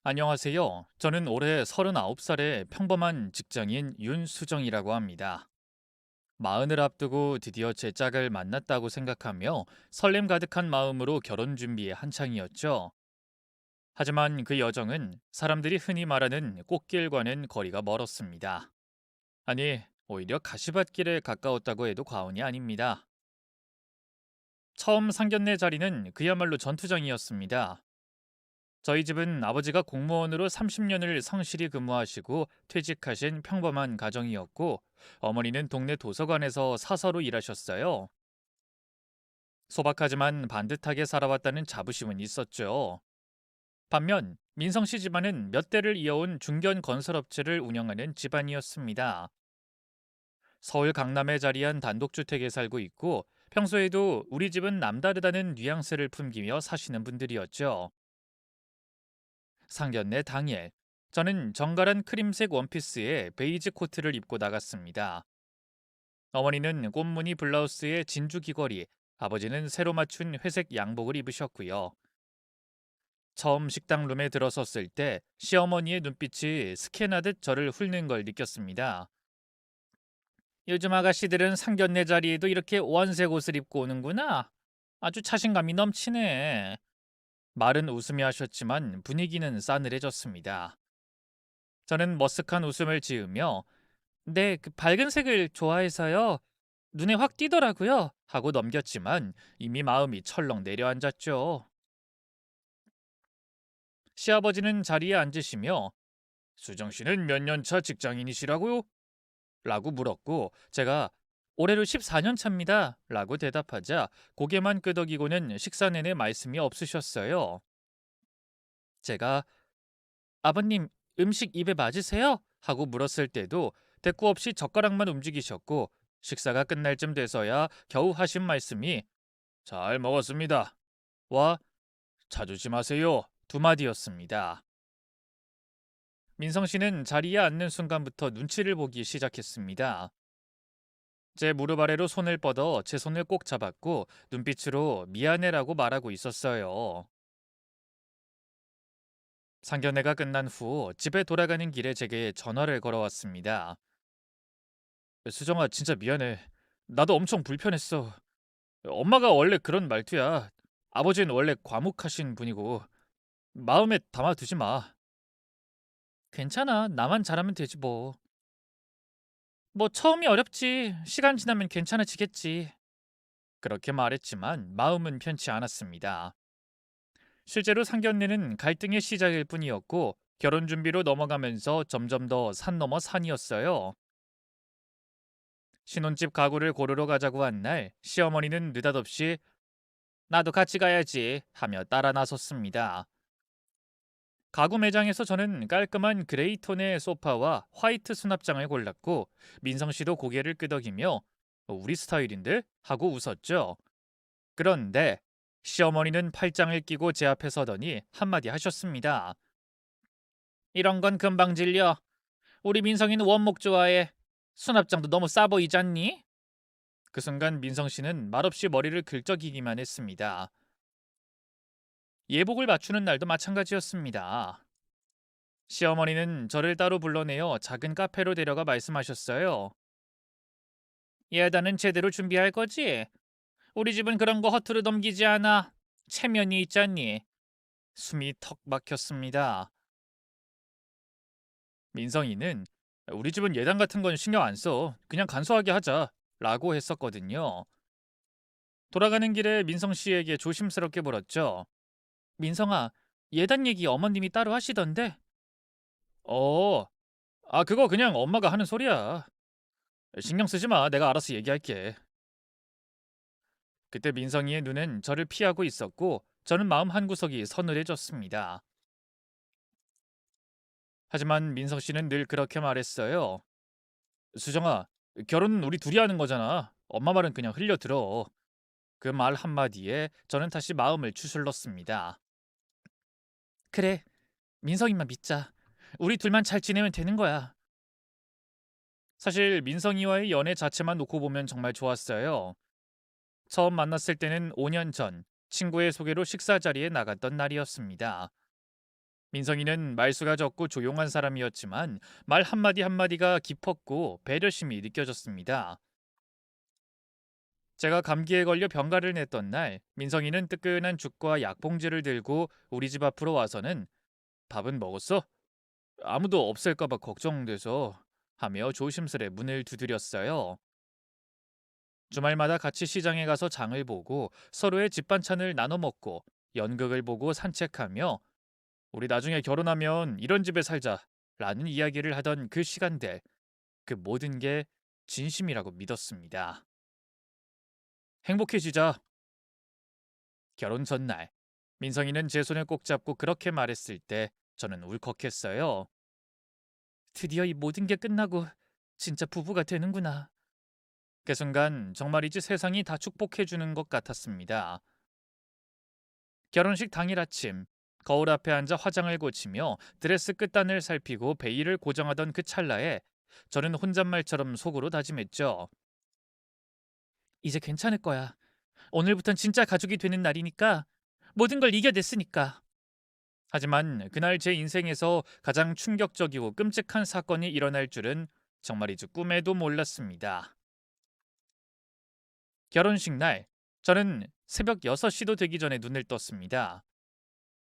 안녕하세요. 저는 올해 39살의 평범한 직장인 윤수정이라고 합니다. 마흔을 앞두고 드디어 제 짝을 만났다고 생각하며 설렘 가득한 마음으로 결혼 준비에 한창이었죠. 하지만 그 여정은 사람들이 흔히 말하는 꽃길과는 거리가 멀었습니다. 아니, 오히려 가시밭길에 가까웠다고 해도 과언이 아닙니다. 처음 상견례 자리는 그야말로 전투장이었습니다. 저희 집은 아버지가 공무원으로 30년을 성실히 근무하시고 퇴직하신 평범한 가정이었고, 어머니는 동네 도서관에서 사서로 일하셨어요. 소박하지만 반듯하게 살아왔다는 자부심은 있었죠. 반면 민성 씨 집안은 몇 대를 이어온 중견 건설업체를 운영하는 집안이었습니다. 서울 강남에 자리한 단독주택에 살고 있고, 평소에도 우리 집은 남다르다는 뉘앙스를 풍기며 사시는 분들이었죠. 상견례 당일, 저는 정갈한 크림색 원피스에 베이지 코트를 입고 나갔습니다. 어머니는 꽃무늬 블라우스에 진주 귀걸이, 아버지는 새로 맞춘 회색 양복을 입으셨고요. 처음 식당 룸에 들어섰을 때 시어머니의 눈빛이 스캔하듯 저를 훑는 걸 느꼈습니다. 요즘 아가씨들은 상견례 자리에도 이렇게 원색 옷을 입고 오는구나. 아주 자신감이 넘치네. 말은 웃으며 하셨지만 분위기는 싸늘해졌습니다. 저는 머쓱한 웃음을 지으며 네, 그 밝은 색을 좋아해서요. 눈에 확 띄더라고요. 하고 넘겼지만 이미 마음이 철렁 내려앉았죠. 시아버지는 자리에 앉으시며 수정 씨는 몇 년 차 직장인이시라고요? 라고 물었고 제가 올해로 14년 차입니다. 라고 대답하자 고개만 끄덕이고는 식사 내내 말씀이 없으셨어요. 제가 아버님 음식 입에 맞으세요? 하고 물었을 때도 대꾸 없이 젓가락만 움직이셨고 식사가 끝날 쯤 돼서야 겨우 하신 말씀이 잘 먹었습니다. 와 자주지 마세요. 두 마디였습니다. 민성 씨는 자리에 앉는 순간부터 눈치를 보기 시작했습니다. 제 무릎 아래로 손을 뻗어 제 손을 꼭 잡았고 눈빛으로 미안해라고 말하고 있었어요. 상견례가 끝난 후 집에 돌아가는 길에 제게 전화를 걸어왔습니다. 수정아, 진짜 미안해. 나도 엄청 불편했어. 엄마가 원래 그런 말투야. 아버지는 원래 과묵하신 분이고 마음에 담아두지 마. 괜찮아. 나만 잘하면 되지 뭐. 뭐 처음이 어렵지. 시간 지나면 괜찮아지겠지. 그렇게 말했지만 마음은 편치 않았습니다. 실제로 상견례는 갈등의 시작일 뿐이었고 결혼 준비로 넘어가면서 점점 더 산 넘어 산이었어요. 신혼집 가구를 고르러 가자고 한 날 시어머니는 느닷없이 나도 같이 가야지 하며 따라 나섰습니다. 가구 매장에서 저는 깔끔한 그레이 톤의 소파와 화이트 수납장을 골랐고 민성 씨도 고개를 끄덕이며 우리 스타일인데? 하고 웃었죠. 그런데 시어머니는 팔짱을 끼고 제 앞에 서더니 한마디 하셨습니다. 이런 건 금방 질려. 우리 민성이는 원목 좋아해. 수납장도 너무 싸 보이지 않니? 그 순간 민성 씨는 말없이 머리를 긁적이기만 했습니다. 예복을 맞추는 날도 마찬가지였습니다. 시어머니는 저를 따로 불러내어 작은 카페로 데려가 말씀하셨어요. 예단은 제대로 준비할 거지? 우리 집은 그런 거 허투루 넘기지 않아. 체면이 있잖니. 숨이 턱 막혔습니다. 민성이는 우리 집은 예단 같은 건 신경 안 써. 그냥 간소하게 하자. 라고 했었거든요. 돌아가는 길에 민성 씨에게 조심스럽게 물었죠. 민성아, 예단 얘기 어머님이 따로 하시던데? 어, 그거 그냥 엄마가 하는 소리야. 신경 쓰지 마. 내가 알아서 얘기할게. 그때 민성이의 눈은 저를 피하고 있었고 저는 마음 한구석이 서늘해졌습니다. 하지만 민성 씨는 늘 그렇게 말했어요. 수정아, 결혼은 우리 둘이 하는 거잖아. 엄마 말은 그냥 흘려 들어. 그 말 한마디에 저는 다시 마음을 추슬렀습니다. 그래, 민성이만 믿자. 우리 둘만 잘 지내면 되는 거야. 사실 민성이와의 연애 자체만 놓고 보면 정말 좋았어요. 처음 만났을 때는 5년 전 친구의 소개로 식사 자리에 나갔던 날이었습니다. 민성이는 말수가 적고 조용한 사람이었지만 말 한마디 한마디가 깊었고 배려심이 느껴졌습니다. 제가 감기에 걸려 병가를 냈던 날, 민성이는 뜨끈한 죽과 약봉지를 들고 우리 집 앞으로 와서는 밥은 먹었어? 아무도 없을까봐 걱정돼서 하며 조심스레 문을 두드렸어요. 주말마다 같이 시장에 가서 장을 보고 서로의 집 반찬을 나눠 먹고 연극을 보고 산책하며 우리 나중에 결혼하면 이런 집에 살자 라는 이야기를 하던 그 시간들, 그 모든 게 진심이라고 믿었습니다. 행복해지자. 결혼 전날, 민성이는 제 손을 꼭 잡고 그렇게 말했을 때 저는 울컥했어요. 드디어 이 모든 게 끝나고 진짜 부부가 되는구나. 그 순간 정말이지 세상이 다 축복해주는 것 같았습니다. 결혼식 당일 아침, 거울 앞에 앉아 화장을 고치며 드레스 끝단을 살피고 베일을 고정하던 그 찰나에 저는 혼잣말처럼 속으로 다짐했죠. 이제 괜찮을 거야. 오늘부턴 진짜 가족이 되는 날이니까 모든 걸 이겨냈으니까. 하지만 그날 제 인생에서 가장 충격적이고 끔찍한 사건이 일어날 줄은 정말이지 꿈에도 몰랐습니다. 결혼식 날, 저는 새벽 6시도 되기 전에 눈을 떴습니다.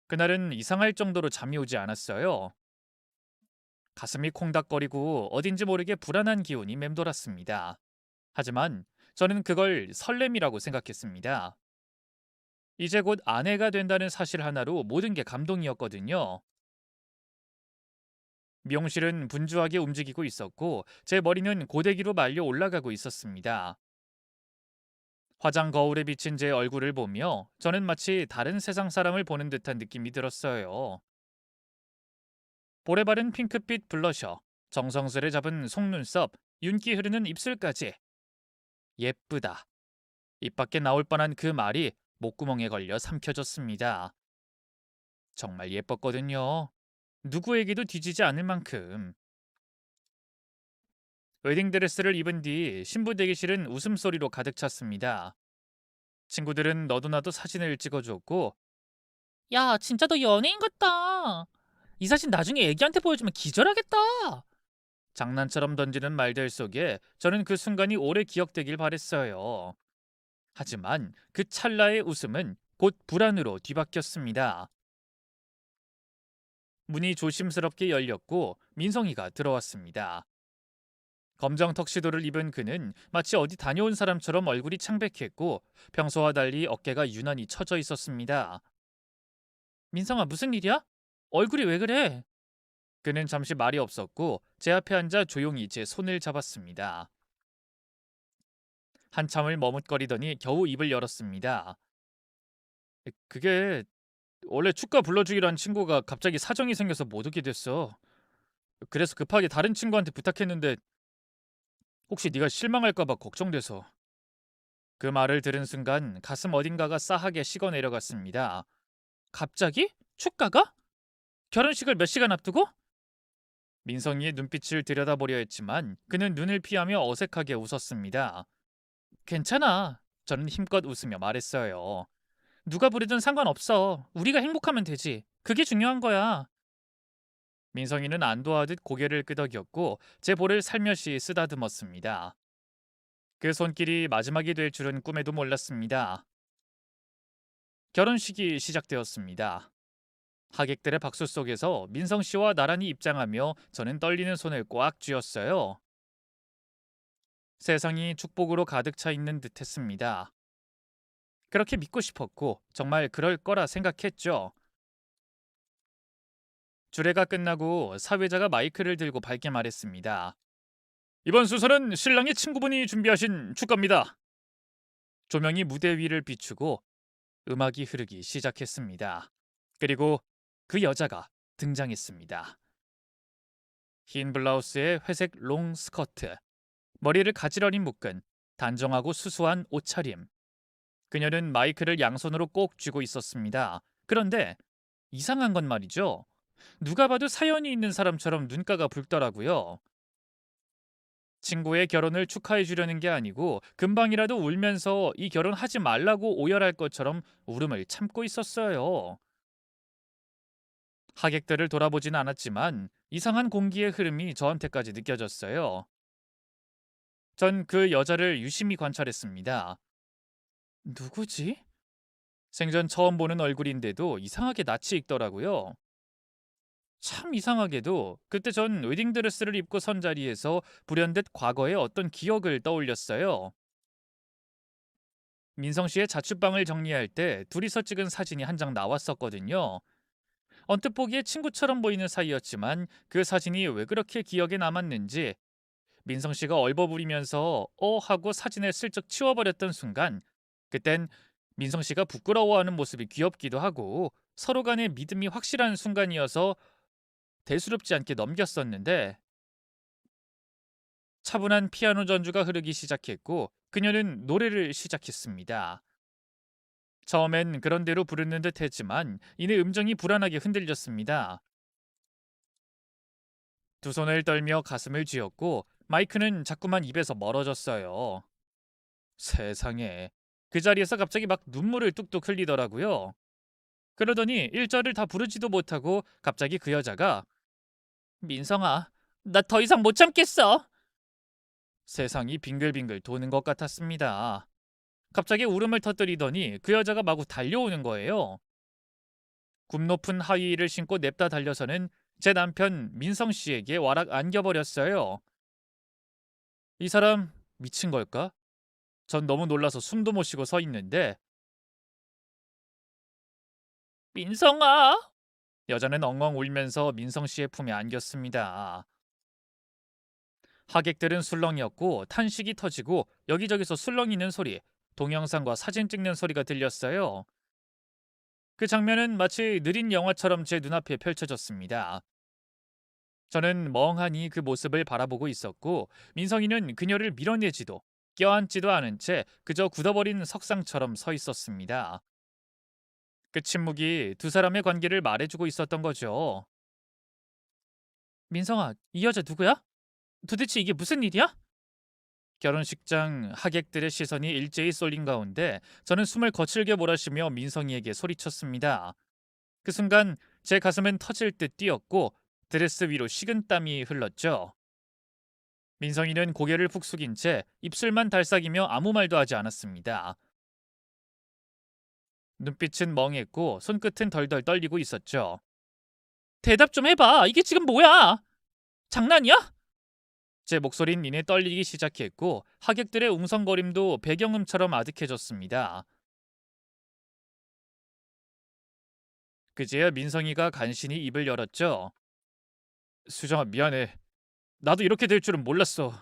그날은 이상할 정도로 잠이 오지 않았어요. 가슴이 콩닥거리고 어딘지 모르게 불안한 기운이 맴돌았습니다. 하지만 저는 그걸 설렘이라고 생각했습니다. 이제 곧 아내가 된다는 사실 하나로 모든 게 감동이었거든요. 미용실은 분주하게 움직이고 있었고 제 머리는 고데기로 말려 올라가고 있었습니다. 화장 거울에 비친 제 얼굴을 보며 저는 마치 다른 세상 사람을 보는 듯한 느낌이 들었어요. 볼에 바른 핑크빛 블러셔, 정성스레 잡은 속눈썹, 윤기 흐르는 입술까지. 예쁘다. 입 밖에 나올 뻔한 그 말이 목구멍에 걸려 삼켜졌습니다. 정말 예뻤거든요. 누구에게도 뒤지지 않을 만큼. 웨딩드레스를 입은 뒤 신부 대기실은 웃음소리로 가득 찼습니다. 친구들은 너도나도 사진을 찍어줬고, 야, 진짜 너 연예인 같다. 이 사진 나중에 애기한테 보여주면 기절하겠다. 장난처럼 던지는 말들 속에 저는 그 순간이 오래 기억되길 바랬어요. 하지만 그 찰나의 웃음은 곧 불안으로 뒤바뀌었습니다. 문이 조심스럽게 열렸고 민성이가 들어왔습니다. 검정 턱시도를 입은 그는 마치 어디 다녀온 사람처럼 얼굴이 창백했고 평소와 달리 어깨가 유난히 처져 있었습니다. 민성아, 무슨 일이야? 얼굴이 왜 그래? 그는 잠시 말이 없었고 제 앞에 앉아 조용히 제 손을 잡았습니다. 한참을 머뭇거리더니 겨우 입을 열었습니다. 그게 원래 축가 불러주기로 한 친구가 갑자기 사정이 생겨서 못 오게 됐어. 그래서 급하게 다른 친구한테 부탁했는데 혹시 네가 실망할까 봐 걱정돼서. 그 말을 들은 순간 가슴 어딘가가 싸하게 식어 내려갔습니다. 갑자기? 축가가? 결혼식을 몇 시간 앞두고? 민성이의 눈빛을 들여다보려 했지만 그는 눈을 피하며 어색하게 웃었습니다. 괜찮아. 저는 힘껏 웃으며 말했어요. 누가 부르든 상관없어. 우리가 행복하면 되지. 그게 중요한 거야. 민성이는 안도하듯 고개를 끄덕였고 제 볼을 살며시 쓰다듬었습니다. 그 손길이 마지막이 될 줄은 꿈에도 몰랐습니다. 결혼식이 시작되었습니다. 하객들의 박수 속에서 민성 씨와 나란히 입장하며 저는 떨리는 손을 꽉 쥐었어요. 세상이 축복으로 가득 차 있는 듯했습니다. 그렇게 믿고 싶었고 정말 그럴 거라 생각했죠. 주례가 끝나고 사회자가 마이크를 들고 밝게 말했습니다. 이번 순서는 신랑의 친구분이 준비하신 축가입니다. 조명이 무대 위를 비추고 음악이 흐르기 시작했습니다. 그리고 그 여자가 등장했습니다. 흰 블라우스에 회색 롱 스커트, 머리를 가지런히 묶은 단정하고 수수한 옷차림. 그녀는 마이크를 양손으로 꼭 쥐고 있었습니다. 그런데 이상한 건 말이죠. 누가 봐도 사연이 있는 사람처럼 눈가가 붉더라고요. 친구의 결혼을 축하해 주려는 게 아니고 금방이라도 울면서 이 결혼 하지 말라고 오열할 것처럼 울음을 참고 있었어요. 하객들을 돌아보진 않았지만 이상한 공기의 흐름이 저한테까지 느껴졌어요. 전 그 여자를 유심히 관찰했습니다. 누구지? 생전 처음 보는 얼굴인데도 이상하게 낯이 익더라고요. 참 이상하게도 그때 전 웨딩드레스를 입고 선 자리에서 불현듯 과거의 어떤 기억을 떠올렸어요. 민성 씨의 자취방을 정리할 때 둘이서 찍은 사진이 한 장 나왔었거든요. 언뜻 보기에 친구처럼 보이는 사이였지만 그 사진이 왜 그렇게 기억에 남았는지 민성 씨가 얼버무리면서 하고 사진을 슬쩍 치워버렸던 순간 그땐 민성 씨가 부끄러워하는 모습이 귀엽기도 하고 서로 간의 믿음이 확실한 순간이어서 대수롭지 않게 넘겼었는데 차분한 피아노 전주가 흐르기 시작했고 그녀는 노래를 시작했습니다. 처음엔 그런 대로 부르는 듯 했지만 이내 음정이 불안하게 흔들렸습니다. 두 손을 떨며 가슴을 쥐었고 마이크는 자꾸만 입에서 멀어졌어요. 세상에. 그 자리에서 갑자기 막 눈물을 뚝뚝 흘리더라고요. 그러더니 1절을 다 부르지도 못하고 갑자기 그 여자가 민성아, 나 더 이상 못 참겠어. 세상이 빙글빙글 도는 것 같았습니다. 갑자기 울음을 터뜨리더니 그 여자가 마구 달려오는 거예요. 굽 높은 하이힐을 신고 냅다 달려서는 제 남편 민성 씨에게 와락 안겨버렸어요. 이 사람 미친 걸까? 전 너무 놀라서 숨도 못 쉬고 서 있는데 민성아! 여자는 엉엉 울면서 민성 씨의 품에 안겼습니다. 하객들은 술렁이었고 탄식이 터지고 여기저기서 술렁이는 소리, 동영상과 사진 찍는 소리가 들렸어요. 그 장면은 마치 느린 영화처럼 제 눈앞에 펼쳐졌습니다. 저는 멍하니 그 모습을 바라보고 있었고 민성이는 그녀를 밀어내지도 껴안지도 않은 채 그저 굳어버린 석상처럼 서 있었습니다. 그 침묵이 두 사람의 관계를 말해주고 있었던 거죠. 민성아, 이 여자 누구야? 도대체 이게 무슨 일이야? 결혼식장 하객들의 시선이 일제히 쏠린 가운데 저는 숨을 거칠게 몰아쉬며 민성이에게 소리쳤습니다. 그 순간 제 가슴은 터질 듯 뛰었고 드레스 위로 식은땀이 흘렀죠. 민성이는 고개를 푹 숙인 채 입술만 달싹이며 아무 말도 하지 않았습니다. 눈빛은 멍했고 손끝은 덜덜 떨리고 있었죠. 대답 좀 해봐. 이게 지금 뭐야? 장난이야? 제 목소리는 이내 떨리기 시작했고 하객들의 웅성거림도 배경음처럼 아득해졌습니다. 그제야 민성이가 간신히 입을 열었죠. 수정아 미안해. 나도 이렇게 될 줄은 몰랐어.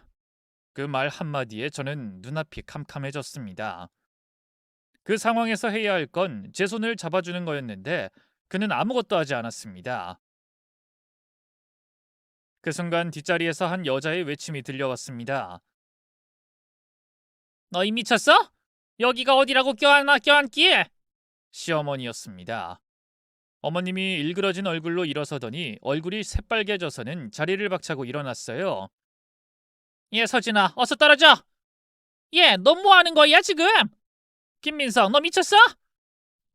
그 말 한마디에 저는 눈앞이 캄캄해졌습니다. 그 상황에서 해야 할 건 제 손을 잡아주는 거였는데 그는 아무것도 하지 않았습니다. 그 순간 뒷자리에서 한 여자의 외침이 들려왔습니다. 너희 미쳤어? 여기가 어디라고 껴안기? 시어머니였습니다. 어머님이 일그러진 얼굴로 일어서더니 얼굴이 새빨개져서는 자리를 박차고 일어났어요. 예, 서진아, 어서 떨어져. 예, 너 뭐 하는 거야 지금? 김민성, 너 미쳤어?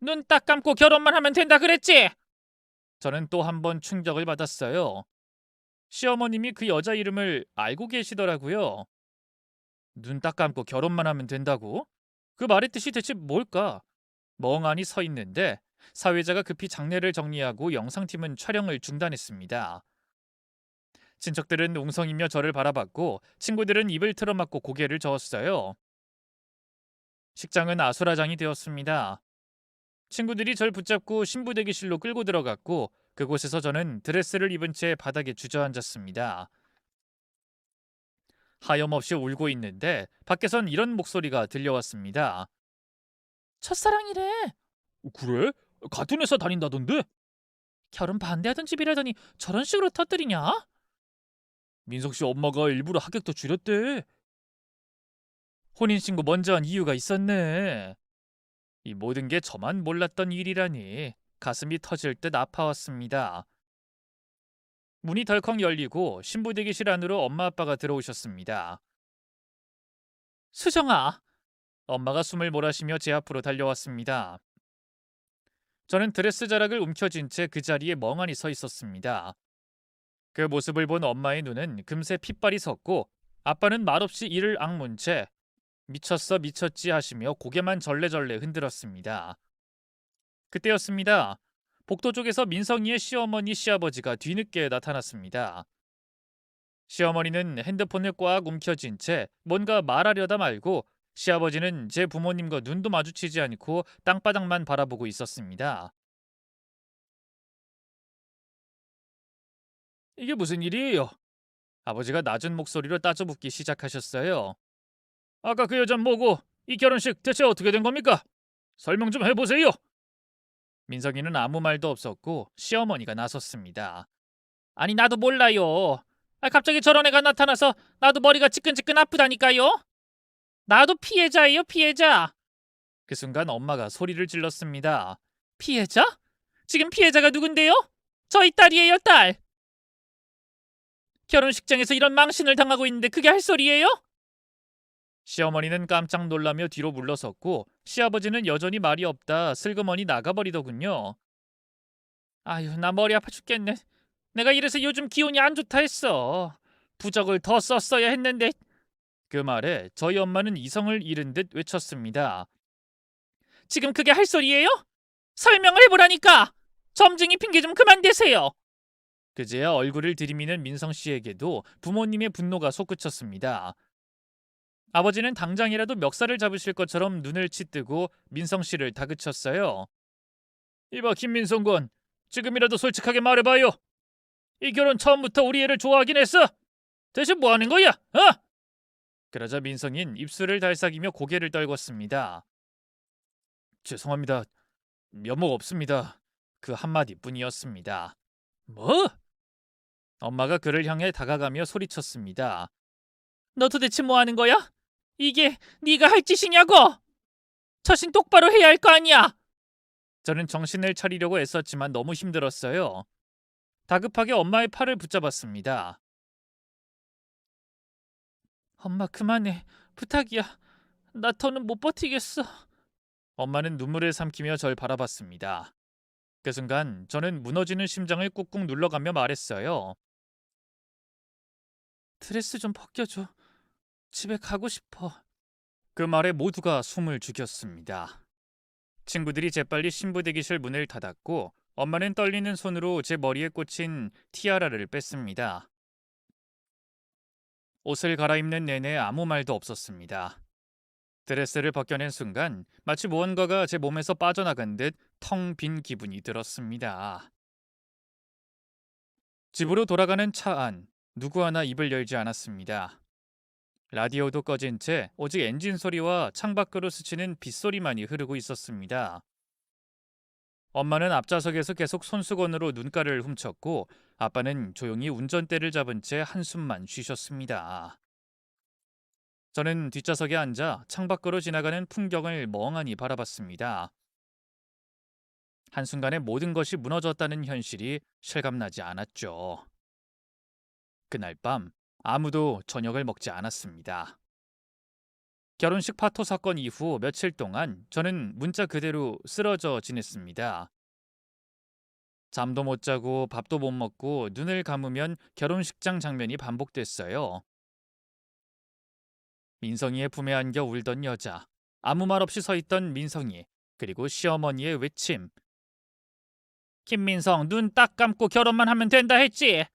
눈 딱 감고 결혼만 하면 된다 그랬지? 저는 또 한 번 충격을 받았어요. 시어머님이 그 여자 이름을 알고 계시더라고요. 눈 딱 감고 결혼만 하면 된다고? 그 말의 뜻이 대체 뭘까? 멍하니 서 있는데 사회자가 급히 장례를 정리하고 영상팀은 촬영을 중단했습니다. 친척들은 웅성이며 저를 바라봤고 친구들은 입을 틀어막고 고개를 저었어요. 식장은 아수라장이 되었습니다. 친구들이 절 붙잡고 신부 대기실로 끌고 들어갔고 그곳에서 저는 드레스를 입은 채 바닥에 주저앉았습니다. 하염없이 울고 있는데 밖에선 이런 목소리가 들려왔습니다. 첫사랑이래. 그래? 같은 회사 다닌다던데? 결혼 반대하던 집이라더니 저런 식으로 터뜨리냐? 민석 씨 엄마가 일부러 하객 더 줄였대. 혼인신고 먼저 한 이유가 있었네. 이 모든 게 저만 몰랐던 일이라니 가슴이 터질 듯 아파왔습니다. 문이 덜컥 열리고 신부 대기실 안으로 엄마 아빠가 들어오셨습니다. 수정아, 엄마가 숨을 몰아쉬며 제 앞으로 달려왔습니다. 저는 드레스 자락을 움켜쥔 채 그 자리에 멍하니 서 있었습니다. 그 모습을 본 엄마의 눈은 금세 핏발이 섰고 아빠는 말없이 이를 악문 채 미쳤어 미쳤지 하시며 고개만 절레절레 흔들었습니다. 그때였습니다. 복도 쪽에서 민성이의 시어머니 시아버지가 뒤늦게 나타났습니다. 시어머니는 핸드폰을 꽉 움켜쥔 채 뭔가 말하려다 말고 시아버지는 제 부모님과 눈도 마주치지 않고 땅바닥만 바라보고 있었습니다. 이게 무슨 일이에요? 아버지가 낮은 목소리로 따져묻기 시작하셨어요. 아까 그 여잔 뭐고 이 결혼식 대체 어떻게 된 겁니까? 설명 좀 해보세요. 민석이는 아무 말도 없었고 시어머니가 나섰습니다. 아니 나도 몰라요. 갑자기 저런 애가 나타나서 나도 머리가 지끈지끈 아프다니까요. 나도 피해자예요, 피해자. 그 순간 엄마가 소리를 질렀습니다. 피해자? 지금 피해자가 누군데요? 저희 딸이에요, 딸. 결혼식장에서 이런 망신을 당하고 있는데 그게 할 소리예요? 시어머니는 깜짝 놀라며 뒤로 물러섰고 시아버지는 여전히 말이 없다 슬그머니 나가버리더군요. 아유, 나 머리 아파 죽겠네. 내가 이래서 요즘 기운이 안 좋다 했어. 부적을 더 썼어야 했는데. 그 말에 저희 엄마는 이성을 잃은 듯 외쳤습니다. 지금 그게 할 소리예요? 설명을 해보라니까. 점쟁이 핑계 좀 그만 대세요. 그제야 얼굴을 들이미는 민성 씨에게도 부모님의 분노가 솟구쳤습니다. 아버지는 당장이라도 멱살을 잡으실 것처럼 눈을 치뜨고 민성 씨를 다그쳤어요. 이봐 김민성 군, 지금이라도 솔직하게 말해봐요. 이 결혼 처음부터 우리 애를 좋아하긴 했어? 대체 뭐 하는 거야? 어? 그러자 민성인 입술을 달싹이며 고개를 떨궜습니다. 죄송합니다. 면목 없습니다. 그 한마디뿐이었습니다. 뭐? 엄마가 그를 향해 다가가며 소리쳤습니다. 너 도대체 뭐 하는 거야? 이게 네가 할 짓이냐고? 처신 똑바로 해야 할 거 아니야. 저는 정신을 차리려고 애썼지만 너무 힘들었어요. 다급하게 엄마의 팔을 붙잡았습니다. 엄마 그만해. 부탁이야. 나 더는 못 버티겠어. 엄마는 눈물을 삼키며 절 바라봤습니다. 그 순간 저는 무너지는 심장을 꾹꾹 눌러가며 말했어요. 드레스 좀 벗겨줘. 집에 가고 싶어. 그 말에 모두가 숨을 죽였습니다. 친구들이 재빨리 신부 대기실 문을 닫았고 엄마는 떨리는 손으로 제 머리에 꽂힌 티아라를 뺐습니다. 옷을 갈아입는 내내 아무 말도 없었습니다. 드레스를 벗겨낸 순간 마치 무언가가 제 몸에서 빠져나간 듯 텅 빈 기분이 들었습니다. 집으로 돌아가는 차 안, 누구 하나 입을 열지 않았습니다. 라디오도 꺼진 채 오직 엔진 소리와 창밖으로 스치는 빗소리만이 흐르고 있었습니다. 엄마는 앞좌석에서 계속 손수건으로 눈가를 훔쳤고 아빠는 조용히 운전대를 잡은 채 한숨만 쉬셨습니다. 저는 뒷좌석에 앉아 창밖으로 지나가는 풍경을 멍하니 바라봤습니다. 한순간에 모든 것이 무너졌다는 현실이 실감나지 않았죠. 그날 밤 아무도 저녁을 먹지 않았습니다. 결혼식 파토 사건 이후 며칠 동안 저는 문자 그대로 쓰러져 지냈습니다. 잠도 못 자고 밥도 못 먹고 눈을 감으면 결혼식장 장면이 반복됐어요. 민성이의 품에 안겨 울던 여자, 아무 말 없이 서 있던 민성이, 그리고 시어머니의 외침. 김민성, 눈 딱 감고 결혼만 하면 된다 했지?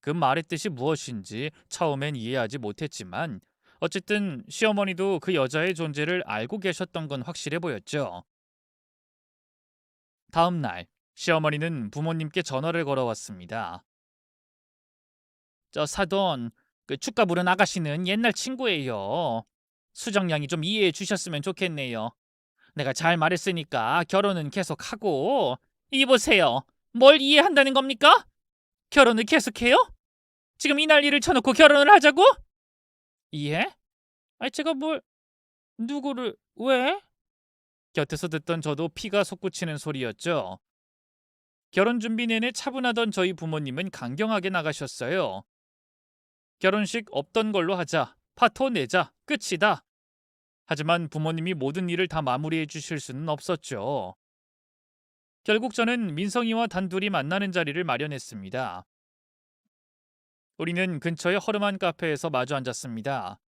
그 말의 뜻이 무엇인지 처음엔 이해하지 못했지만 어쨌든 시어머니도 그 여자의 존재를 알고 계셨던 건 확실해 보였죠. 다음 날 시어머니는 부모님께 전화를 걸어왔습니다. 저 사돈, 그 축가 부른 아가씨는 옛날 친구예요. 수정양이 좀 이해해 주셨으면 좋겠네요. 내가 잘 말했으니까 결혼은 계속하고. 이 보세요. 뭘 이해한다는 겁니까? 결혼을 계속해요? 지금 이 난리를 쳐놓고 결혼을 하자고? 이해? 아니 제가 뭘 누구를 왜? 곁에서 듣던 저도 피가 솟구치는 소리였죠. 결혼 준비 내내 차분하던 저희 부모님은 강경하게 나가셨어요. 결혼식 없던 걸로 하자. 파토 내자. 끝이다. 하지만 부모님이 모든 일을 다 마무리해 주실 수는 없었죠. 결국 저는 민성이와 단둘이 만나는 자리를 마련했습니다. 우리는 근처의 허름한 카페에서 마주 앉았습니다.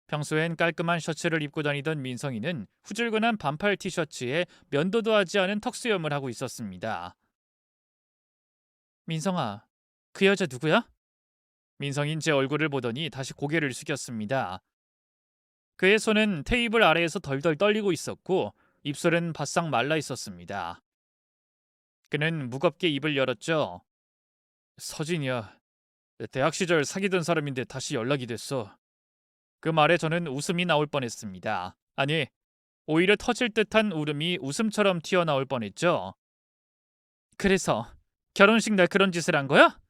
평소엔 깔끔한 셔츠를 입고 다니던 민성이는 후줄근한 반팔 티셔츠에 면도도 하지 않은 턱수염을 하고 있었습니다. 민성아, 그 여자 누구야? 민성인 제 얼굴을 보더니 다시 고개를 숙였습니다. 그의 손은 테이블 아래에서 덜덜 떨리고 있었고 입술은 바싹 말라 있었습니다. 그는 무겁게 입을 열었죠. 서진이야. 대학 시절 사귀던 사람인데 다시 연락이 됐어. 그 말에 저는 웃음이 나올 뻔했습니다. 아니, 오히려 터질 듯한 울음이 웃음처럼 튀어나올 뻔했죠. 그래서 결혼식 날 그런 짓을 한 거야?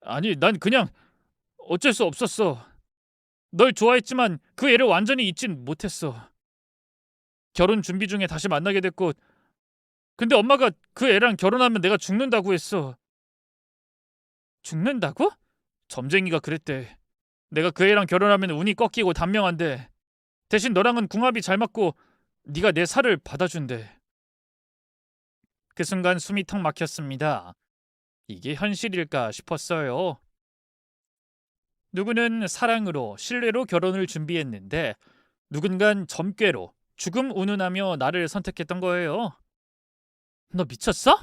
아니, 난 그냥 어쩔 수 없었어. 널 좋아했지만 그 애를 완전히 잊진 못했어. 결혼 준비 중에 다시 만나게 됐고, 근데 엄마가 그 애랑 결혼하면 내가 죽는다고 했어. 죽는다고? 점쟁이가 그랬대. 내가 그 애랑 결혼하면 운이 꺾이고 단명한데 대신 너랑은 궁합이 잘 맞고 네가 내 살을 받아준대. 그 순간 숨이 턱 막혔습니다. 이게 현실일까 싶었어요. 누구는 사랑으로 신뢰로 결혼을 준비했는데 누군간 점괘로 죽음 운운하며 나를 선택했던 거예요. 너 미쳤어?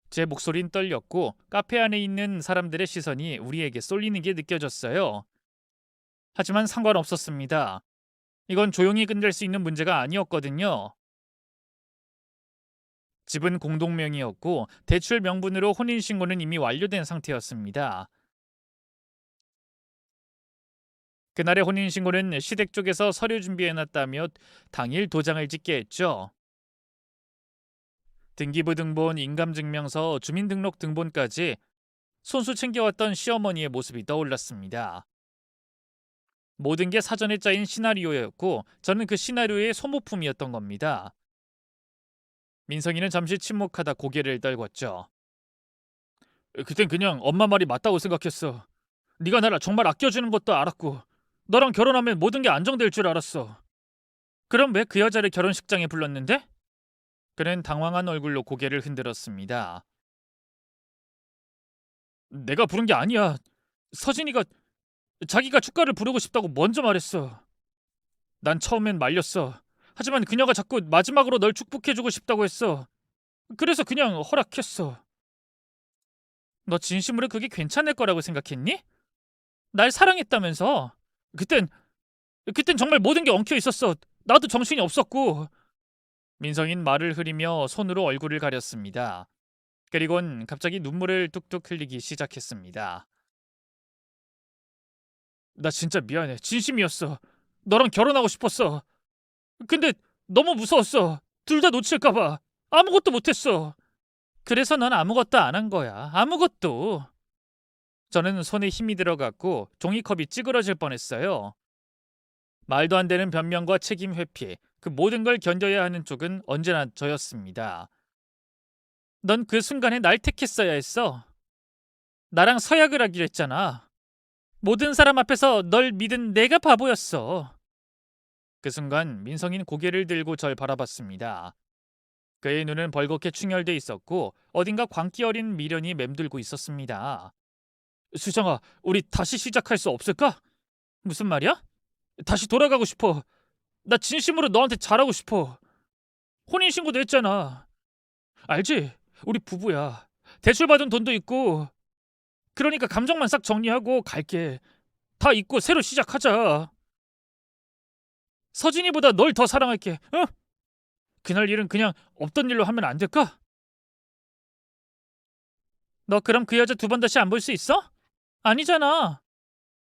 제 목소린 떨렸고 카페 안에 있는 사람들의 시선이 우리에게 쏠리는 게 느껴졌어요. 하지만 상관없었습니다. 이건 조용히 끝낼 수 있는 문제가 아니었거든요. 집은 공동명의였고 대출 명분으로 혼인신고는 이미 완료된 상태였습니다. 그날의 혼인신고는 시댁 쪽에서 서류 준비해놨다며 당일 도장을 찍게 했죠. 등기부 등본, 인감증명서, 주민등록 등본까지 손수 챙겨왔던 시어머니의 모습이 떠올랐습니다. 모든 게 사전에 짜인 시나리오였고 저는 그 시나리오의 소모품이었던 겁니다. 민성이는 잠시 침묵하다 고개를 떨궜죠. 그땐 그냥 엄마 말이 맞다고 생각했어. 네가 나를 정말 아껴주는 것도 알았고 너랑 결혼하면 모든 게 안정될 줄 알았어. 그럼 왜 그 여자를 결혼식장에 불렀는데? 그는 당황한 얼굴로 고개를 흔들었습니다. 내가 부른 게 아니야. 서진이가 자기가 축가를 부르고 싶다고 먼저 말했어. 난 처음엔 말렸어. 하지만 그녀가 자꾸 마지막으로 널 축복해주고 싶다고 했어. 그래서 그냥 허락했어. 너 진심으로 그게 괜찮을 거라고 생각했니? 날 사랑했다면서. 그땐 그땐 정말 모든 게 엉켜 있었어. 나도 정신이 없었고. 민성인 말을 흐리며 손으로 얼굴을 가렸습니다. 그리곤 갑자기 눈물을 뚝뚝 흘리기 시작했습니다. 나 진짜 미안해. 진심이었어. 너랑 결혼하고 싶었어. 근데 너무 무서웠어. 둘 다 놓칠까봐. 아무것도 못했어. 그래서 넌 아무것도 안 한 거야. 아무것도. 저는 손에 힘이 들어갔고 종이컵이 찌그러질 뻔했어요. 말도 안 되는 변명과 책임 회피, 그 모든 걸 견뎌야 하는 쪽은 언제나 저였습니다. 넌 그 순간에 날 택했어야 했어. 나랑 서약을 하기로 했잖아. 모든 사람 앞에서 널 믿은 내가 바보였어. 그 순간 민성인 고개를 들고 절 바라봤습니다. 그의 눈은 벌겋게 충혈돼 있었고 어딘가 광기 어린 미련이 맴돌고 있었습니다. 수정아, 우리 다시 시작할 수 없을까? 무슨 말이야? 다시 돌아가고 싶어. 나 진심으로 너한테 잘하고 싶어. 혼인신고도 했잖아. 알지? 우리 부부야. 대출받은 돈도 있고. 그러니까 감정만 싹 정리하고 갈게. 다 잊고 새로 시작하자. 서진이보다 널 더 사랑할게. 어? 그날 일은 그냥 없던 일로 하면 안 될까? 너 그럼 그 여자 두 번 다시 안 볼 수 있어? 아니잖아.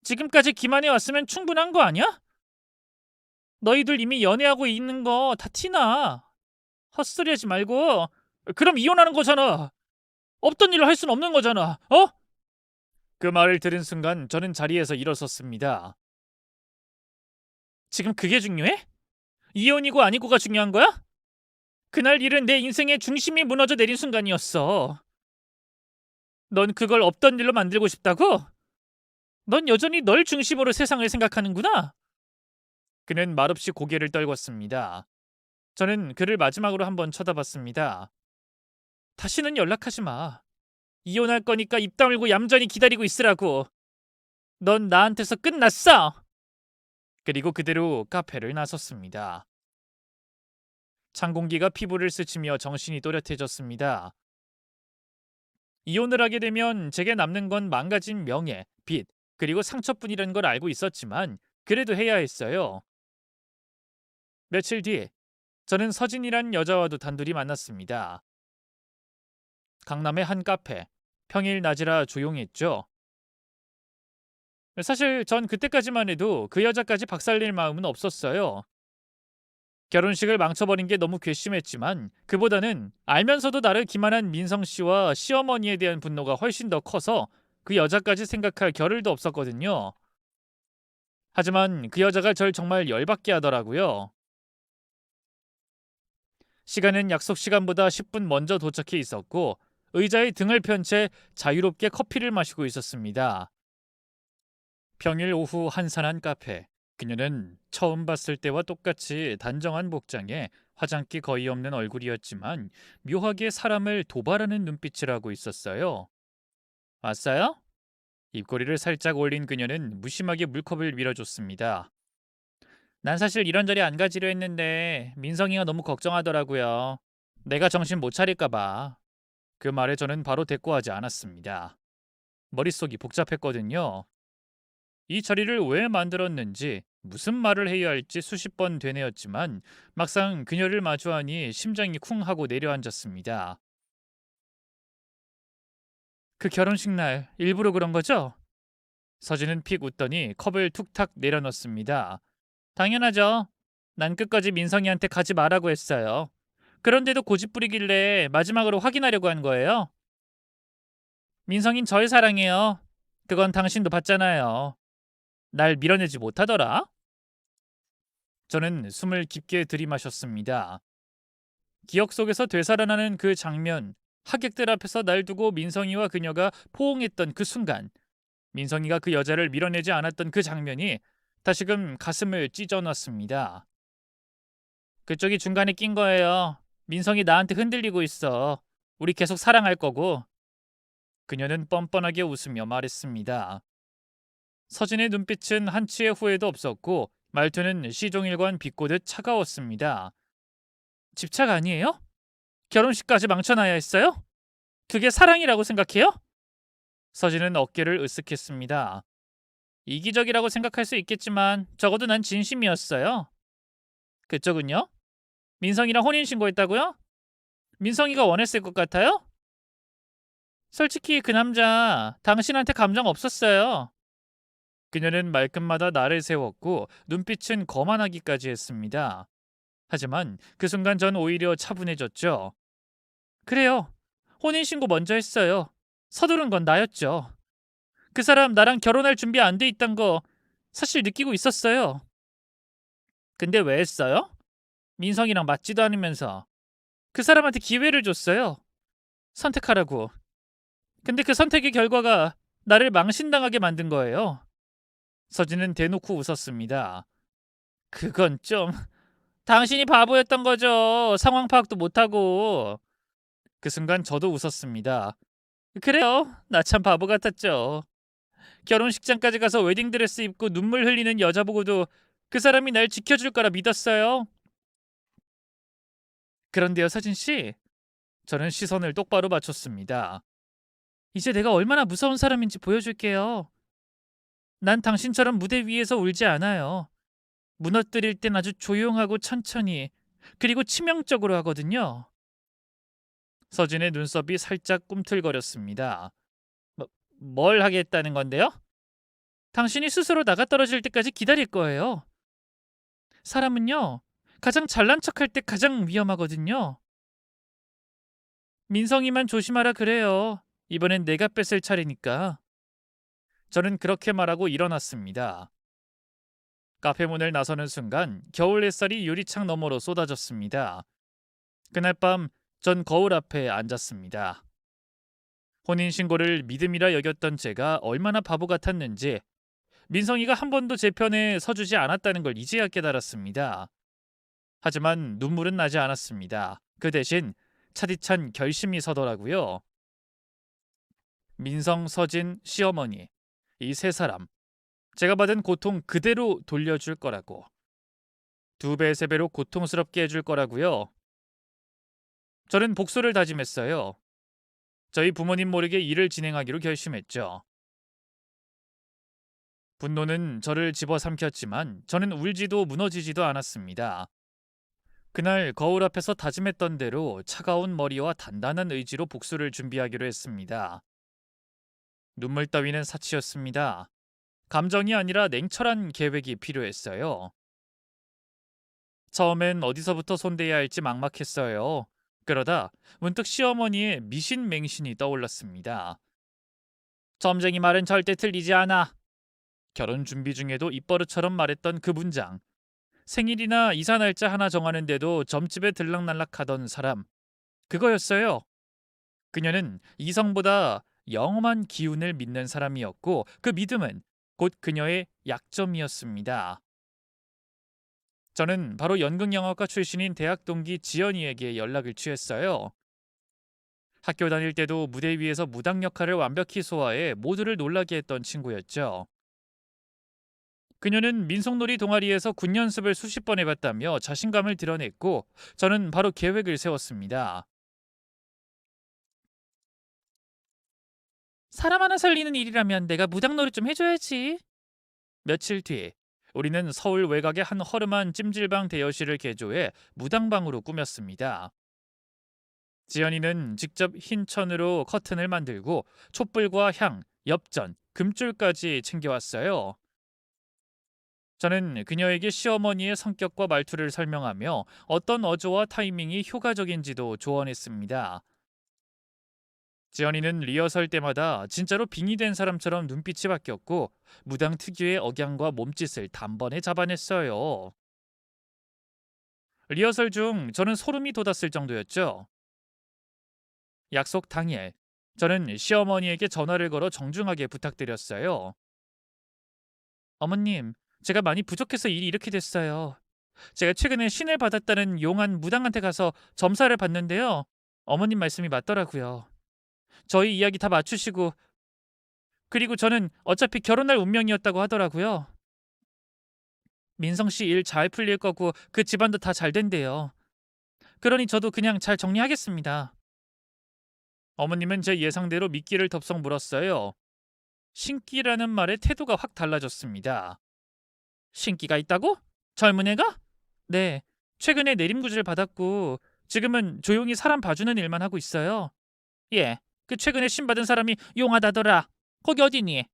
지금까지 기만해 왔으면 충분한 거 아니야? 너희들 이미 연애하고 있는 거 다 티나. 헛소리 하지 말고. 그럼 이혼하는 거잖아. 없던 일을 할 순 없는 거잖아. 어? 그 말을 들은 순간 저는 자리에서 일어섰습니다. 지금 그게 중요해? 이혼이고 아니고가 중요한 거야? 그날 일은 내 인생의 중심이 무너져 내린 순간이었어. 넌 그걸 없던 일로 만들고 싶다고? 넌 여전히 널 중심으로 세상을 생각하는구나. 그는 말없이 고개를 떨궜습니다. 저는 그를 마지막으로 한번 쳐다봤습니다. 다시는 연락하지 마. 이혼할 거니까 입 다물고 얌전히 기다리고 있으라고. 넌 나한테서 끝났어. 그리고 그대로 카페를 나섰습니다. 찬 공기가 피부를 스치며 정신이 또렷해졌습니다. 이혼을 하게 되면 제게 남는 건 망가진 명예, 빚, 그리고 상처뿐이라는 걸 알고 있었지만 그래도 해야 했어요. 며칠 뒤 저는 서진이란 여자와도 단둘이 만났습니다. 강남의 한 카페. 평일 낮이라 조용했죠. 사실 전 그때까지만 해도 그 여자까지 박살낼 마음은 없었어요. 결혼식을 망쳐버린 게 너무 괘씸했지만 그보다는 알면서도 나를 기만한 민성 씨와 시어머니에 대한 분노가 훨씬 더 커서 그 여자까지 생각할 겨를도 없었거든요. 하지만 그 여자가 절 정말 열받게 하더라고요. 시간은 약속 시간보다 10분 먼저 도착해 있었고 의자에 등을 편 채 자유롭게 커피를 마시고 있었습니다. 평일 오후 한산한 카페. 그녀는 처음 봤을 때와 똑같이 단정한 복장에 화장기 거의 없는 얼굴이었지만 묘하게 사람을 도발하는 눈빛을 하고 있었어요. 왔어요? 입꼬리를 살짝 올린 그녀는 무심하게 물컵을 밀어줬습니다. 난 사실 이런 자리 안 가지려 했는데 민성이가 너무 걱정하더라고요. 내가 정신 못 차릴까 봐. 그 말에 저는 바로 대꾸하지 않았습니다. 머릿속이 복잡했거든요. 이 자리를 왜 만들었는지 무슨 말을 해야 할지 수십 번 되뇌었지만 막상 그녀를 마주하니 심장이 쿵 하고 내려앉았습니다. 그 결혼식 날 일부러 그런 거죠? 서진은 픽 웃더니 컵을 툭탁 내려놓습니다. 당연하죠. 난 끝까지 민성이한테 가지 말라고 했어요. 그런데도 고집 부리길래 마지막으로 확인하려고 한 거예요. 민성인 절 사랑해요. 그건 당신도 봤잖아요. 날 밀어내지 못하더라. 저는 숨을 깊게 들이마셨습니다. 기억 속에서 되살아나는 그 장면, 하객들 앞에서 날 두고 민성이와 그녀가 포옹했던 그 순간, 민성이가 그 여자를 밀어내지 않았던 그 장면이 다시금 가슴을 찢어놨습니다. 그쪽이 중간에 낀 거예요. 민성이 나한테 흔들리고 있어. 우리 계속 사랑할 거고. 그녀는 뻔뻔하게 웃으며 말했습니다. 서진의 눈빛은 한치의 후회도 없었고 말투는 시종일관 비꼬듯 차가웠습니다. 집착 아니에요? 결혼식까지 망쳐놔야 했어요? 그게 사랑이라고 생각해요? 서진은 어깨를 으쓱했습니다. 이기적이라고 생각할 수 있겠지만 적어도 난 진심이었어요. 그쪽은요? 민성이랑 혼인신고했다고요? 민성이가 원했을 것 같아요? 솔직히 그 남자 당신한테 감정 없었어요. 그녀는 말끝마다 나를 세웠고 눈빛은 거만하기까지 했습니다. 하지만 그 순간 전 오히려 차분해졌죠. 그래요. 혼인신고 먼저 했어요. 서두른 건 나였죠. 그 사람 나랑 결혼할 준비 안 돼 있단 거 사실 느끼고 있었어요. 근데 왜 했어요? 민성이랑 맞지도 않으면서 그 사람한테 기회를 줬어요. 선택하라고. 근데 그 선택의 결과가 나를 망신당하게 만든 거예요. 서진은 대놓고 웃었습니다. 그건 좀 당신이 바보였던 거죠. 상황 파악도 못하고. 그 순간 저도 웃었습니다. 그래요. 나 참 바보 같았죠. 결혼식장까지 가서 웨딩드레스 입고 눈물 흘리는 여자 보고도 그 사람이 날 지켜줄 거라 믿었어요. 그런데요, 서진 씨. 저는 시선을 똑바로 맞췄습니다. 이제 내가 얼마나 무서운 사람인지 보여줄게요. 난 당신처럼 무대 위에서 울지 않아요. 무너뜨릴 땐 아주 조용하고 천천히 그리고 치명적으로 하거든요. 서진의 눈썹이 살짝 꿈틀거렸습니다. 뭘 하겠다는 건데요? 당신이 스스로 나가떨어질 때까지 기다릴 거예요. 사람은요, 가장 잘난 척할 때 가장 위험하거든요. 민성이만 조심하라 그래요. 이번엔 내가 뺏을 차례니까. 저는 그렇게 말하고 일어났습니다. 카페 문을 나서는 순간 겨울 햇살이 유리창 너머로 쏟아졌습니다. 그날 밤 전 거울 앞에 앉았습니다. 혼인신고를 믿음이라 여겼던 제가 얼마나 바보 같았는지 민성이가 한 번도 제 편에 서주지 않았다는 걸 이제야 깨달았습니다. 하지만 눈물은 나지 않았습니다. 그 대신 차디찬 결심이 서더라고요. 민성, 서진, 시어머니, 이 세 사람, 제가 받은 고통 그대로 돌려줄 거라고. 두 배, 세 배로 고통스럽게 해줄 거라고요. 저는 복수를 다짐했어요. 저희 부모님 모르게 일을 진행하기로 결심했죠. 분노는 저를 집어삼켰지만 저는 울지도 무너지지도 않았습니다. 그날 거울 앞에서 다짐했던 대로 차가운 머리와 단단한 의지로 복수를 준비하기로 했습니다. 눈물 따위는 사치였습니다. 감정이 아니라 냉철한 계획이 필요했어요. 처음엔 어디서부터 손대야 할지 막막했어요. 그러다 문득 시어머니의 미신맹신이 떠올랐습니다. 점쟁이 말은 절대 틀리지 않아. 결혼 준비 중에도 입버릇처럼 말했던 그 문장. 생일이나 이사 날짜 하나 정하는데도 점집에 들락날락하던 사람. 그거였어요. 그녀는 이성보다 영험한 기운을 믿는 사람이었고 그 믿음은 곧 그녀의 약점이었습니다. 저는 바로 연극영화과 출신인 대학 동기 지연이에게 연락을 취했어요. 학교 다닐 때도 무대 위에서 무당 역할을 완벽히 소화해 모두를 놀라게 했던 친구였죠. 그녀는 민속놀이 동아리에서 군 연습을 수십 번 해봤다며 자신감을 드러냈고 저는 바로 계획을 세웠습니다. 사람 하나 살리는 일이라면 내가 무당놀이 좀 해줘야지. 며칠 뒤 우리는 서울 외곽의 한 허름한 찜질방 대여실을 개조해 무당방으로 꾸몄습니다. 지연이는 직접 흰 천으로 커튼을 만들고 촛불과 향, 엽전, 금줄까지 챙겨왔어요. 저는 그녀에게 시어머니의 성격과 말투를 설명하며 어떤 어조와 타이밍이 효과적인지도 조언했습니다. 지연이는 리허설 때마다 진짜로 빙의된 사람처럼 눈빛이 바뀌었고 무당 특유의 억양과 몸짓을 단번에 잡아냈어요. 리허설 중 저는 소름이 돋았을 정도였죠. 약속 당일 저는 시어머니에게 전화를 걸어 정중하게 부탁드렸어요. 어머님, 제가 많이 부족해서 일이 이렇게 됐어요. 제가 최근에 신을 받았다는 용한 무당한테 가서 점사를 받는데요. 어머님 말씀이 맞더라고요. 저희 이야기 다 맞추시고 그리고 저는 어차피 결혼할 운명이었다고 하더라고요. 민성 씨 일 잘 풀릴 거고 그 집안도 다 잘 된대요. 그러니 저도 그냥 잘 정리하겠습니다. 어머님은 제 예상대로 미끼를 덥석 물었어요. 신기라는 말에 태도가 확 달라졌습니다. 신기가 있다고? 젊은 애가? 네. 최근에 내림구지를 받았고 지금은 조용히 사람 봐주는 일만 하고 있어요. 예. 그 최근에 신 받은 사람이 용하다더라. 거기 어디니?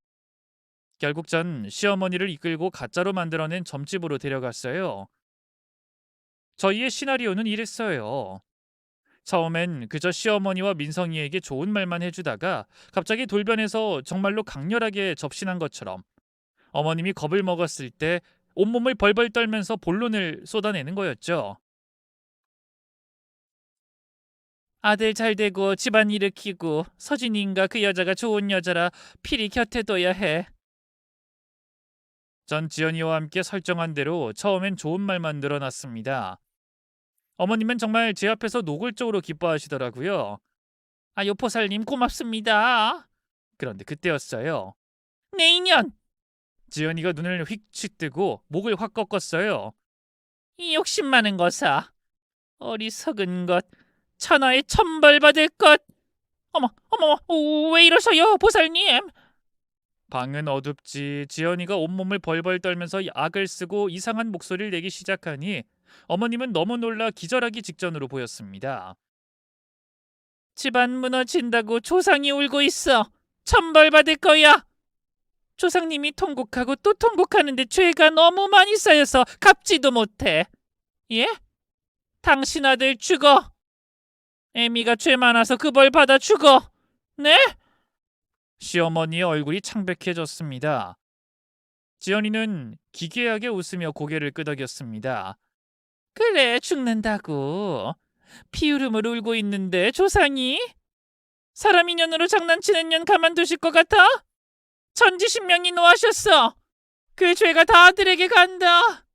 결국 전 시어머니를 이끌고 가짜로 만들어낸 점집으로 데려갔어요. 저희의 시나리오는 이랬어요. 처음엔 그저 시어머니와 민성이에게 좋은 말만 해주다가 갑자기 돌변해서 정말로 강렬하게 접신한 것처럼 어머님이 겁을 먹었을 때 온몸을 벌벌 떨면서 본론을 쏟아내는 거였죠. 아들 잘 되고 집안 일으키고 서진이인가 그 여자가 좋은 여자라 필히 곁에 둬야 해. 전 지연이와 함께 설정한 대로 처음엔 좋은 말만 늘어났습니다. 어머님은 정말 제 앞에서 노골적으로 기뻐하시더라고요. 아, 요포살님 고맙습니다. 그런데 그때였어요. 내 인연! 지연이가 눈을 휙 뜨고 목을 확 꺾었어요. 이 욕심 많은 거사. 어리석은 것. 천하의 천벌 받을 것. 어머, 왜 이러셔요, 보살님? 방은 어둡지. 지연이가 온몸을 벌벌 떨면서 악을 쓰고 이상한 목소리를 내기 시작하니 어머님은 너무 놀라 기절하기 직전으로 보였습니다. 집안 무너진다고 조상이 울고 있어. 천벌 받을 거야. 조상님이 통곡하고 또 통곡하는데 죄가 너무 많이 쌓여서 갚지도 못해. 예? 당신 아들 죽어. 애미가 죄 많아서 그 벌 받아 죽어. 네? 시어머니의 얼굴이 창백해졌습니다. 지연이는 기괴하게 웃으며 고개를 끄덕였습니다. 그래, 죽는다고. 피울음을 울고 있는데 조상이? 사람 인연으로 장난치는 년 가만두실 것 같아? 천지신명이 노하셨어. 그 죄가 다 아들에게 간다.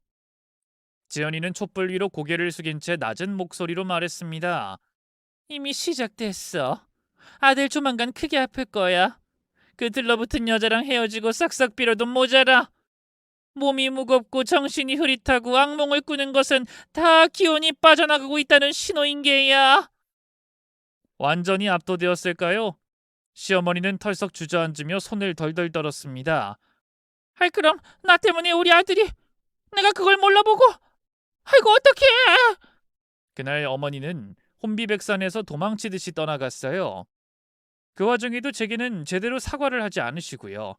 지연이는 촛불 위로 고개를 숙인 채 낮은 목소리로 말했습니다. 이미 시작됐어. 아들 조만간 크게 아플 거야. 그 들러붙은 여자랑 헤어지고 싹싹 빌어도 모자라. 몸이 무겁고 정신이 흐릿하고 악몽을 꾸는 것은 다 기운이 빠져나가고 있다는 신호인 게야. 완전히 압도되었을까요? 시어머니는 털썩 주저앉으며 손을 덜덜 떨었습니다. 아이 그럼 나 때문에 우리 아들이 내가 그걸 몰라보고 아이고 어떡해. 그날 어머니는 혼비백산에서 도망치듯이 떠나갔어요. 그 와중에도 제게는 제대로 사과를 하지 않으시고요.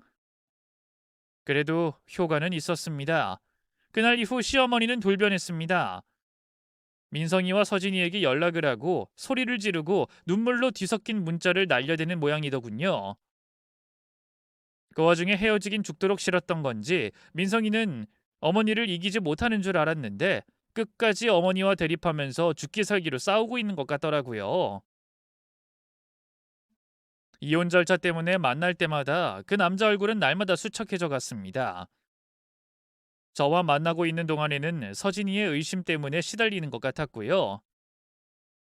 그래도 효과는 있었습니다. 그날 이후 시어머니는 돌변했습니다. 민성이와 서진이에게 연락을 하고 소리를 지르고 눈물로 뒤섞인 문자를 날려대는 모양이더군요. 그 와중에 헤어지긴 죽도록 싫었던 건지 민성이는 어머니를 이기지 못하는 줄 알았는데 끝까지 어머니와 대립하면서 죽기 살기로 싸우고 있는 것 같더라고요. 이혼 절차 때문에 만날 때마다 그 남자 얼굴은 날마다 수척해져 갔습니다. 저와 만나고 있는 동안에는 서진이의 의심 때문에 시달리는 것 같았고요.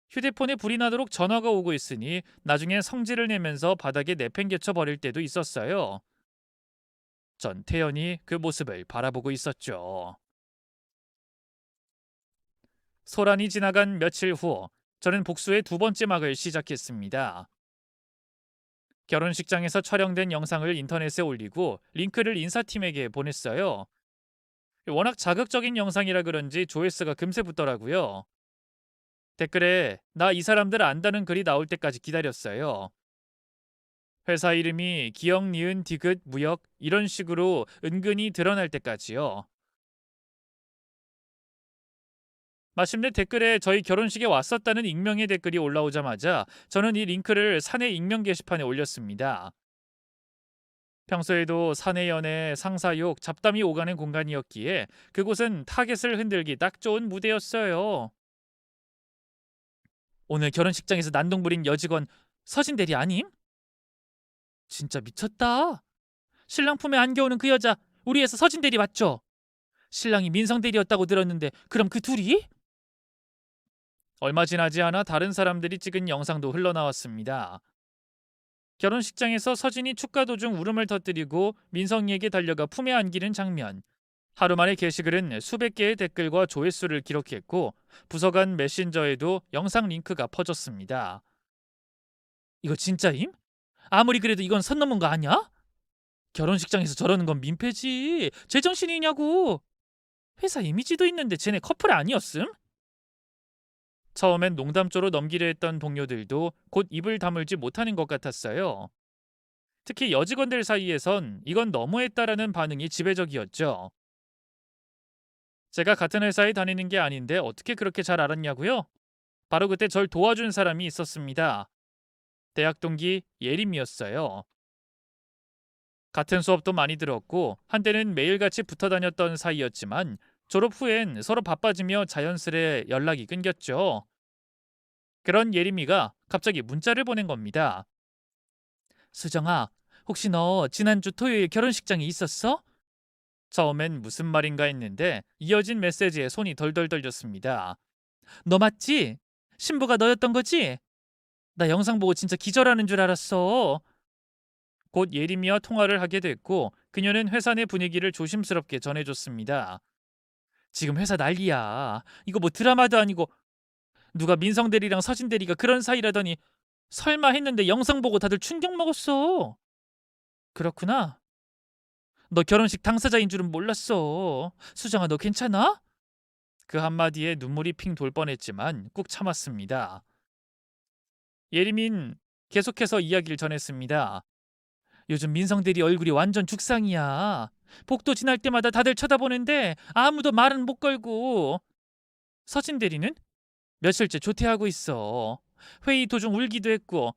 휴대폰에 불이 나도록 전화가 오고 있으니 나중엔 성질을 내면서 바닥에 내팽개쳐 버릴 때도 있었어요. 전 태연히 그 모습을 바라보고 있었죠. 소란이 지나간 며칠 후 저는 복수의 두 번째 막을 시작했습니다. 결혼식장에서 촬영된 영상을 인터넷에 올리고 링크를 인사팀에게 보냈어요. 워낙 자극적인 영상이라 그런지 조회수가 금세 붙더라고요. 댓글에 나 이 사람들 안다는 글이 나올 때까지 기다렸어요. 회사 이름이 기억, 니은, 디귿, 무역 이런 식으로 은근히 드러날 때까지요. 마침내 댓글에 저희 결혼식에 왔었다는 익명의 댓글이 올라오자마자 저는 이 링크를 사내 익명 게시판에 올렸습니다. 평소에도 사내 연애, 상사욕, 잡담이 오가는 공간이었기에 그곳은 타겟을 흔들기 딱 좋은 무대였어요. 오늘 결혼식장에서 난동 부린 여직원 서진 대리 아님? 진짜 미쳤다. 신랑 품에 안겨오는 그 여자 우리 회사 서진 대리 맞죠? 신랑이 민성 대리였다고 들었는데 그럼 그 둘이? 얼마 지나지 않아 다른 사람들이 찍은 영상도 흘러나왔습니다. 결혼식장에서 서진이 축가 도중 울음을 터뜨리고 민성이에게 달려가 품에 안기는 장면. 하루 만에 게시글은 수백 개의 댓글과 조회수를 기록했고 부서 간 메신저에도 영상 링크가 퍼졌습니다. 이거 진짜임? 아무리 그래도 이건 선 넘은 거 아니야? 결혼식장에서 저러는 건 민폐지. 제정신이냐고. 회사 이미지도 있는데 쟤네 커플 아니었음? 처음엔 농담조로 넘기려 했던 동료들도 곧 입을 다물지 못하는 것 같았어요. 특히 여직원들 사이에선 이건 너무했다라는 반응이 지배적이었죠. 제가 같은 회사에 다니는 게 아닌데 어떻게 그렇게 잘 알았냐고요? 바로 그때 절 도와준 사람이 있었습니다. 대학 동기 예림이었어요. 같은 수업도 많이 들었고 한때는 매일같이 붙어 다녔던 사이였지만 졸업 후엔 서로 바빠지며 자연스레 연락이 끊겼죠. 그런 예림이가 갑자기 문자를 보낸 겁니다. 수정아, 혹시 너 지난주 토요일 결혼식장에 있었어? 처음엔 무슨 말인가 했는데 이어진 메시지에 손이 덜덜 떨렸습니다. 너 맞지? 신부가 너였던 거지? 나 영상 보고 진짜 기절하는 줄 알았어. 곧 예림이와 통화를 하게 됐고 그녀는 회사 내 분위기를 조심스럽게 전해줬습니다. 지금 회사 난리야. 이거 뭐 드라마도 아니고 누가 민성 대리랑 서진 대리가 그런 사이라더니 설마 했는데 영상 보고 다들 충격 먹었어. 그렇구나. 너 결혼식 당사자인 줄은 몰랐어. 수정아 너 괜찮아? 그 한마디에 눈물이 핑 돌 뻔했지만 꾹 참았습니다. 예림인 계속해서 이야기를 전했습니다. 요즘 민성 대리 얼굴이 완전 죽상이야. 복도 지날 때마다 다들 쳐다보는데 아무도 말은 못 걸고. 서진 대리는 며칠째 조퇴하고 있어. 회의 도중 울기도 했고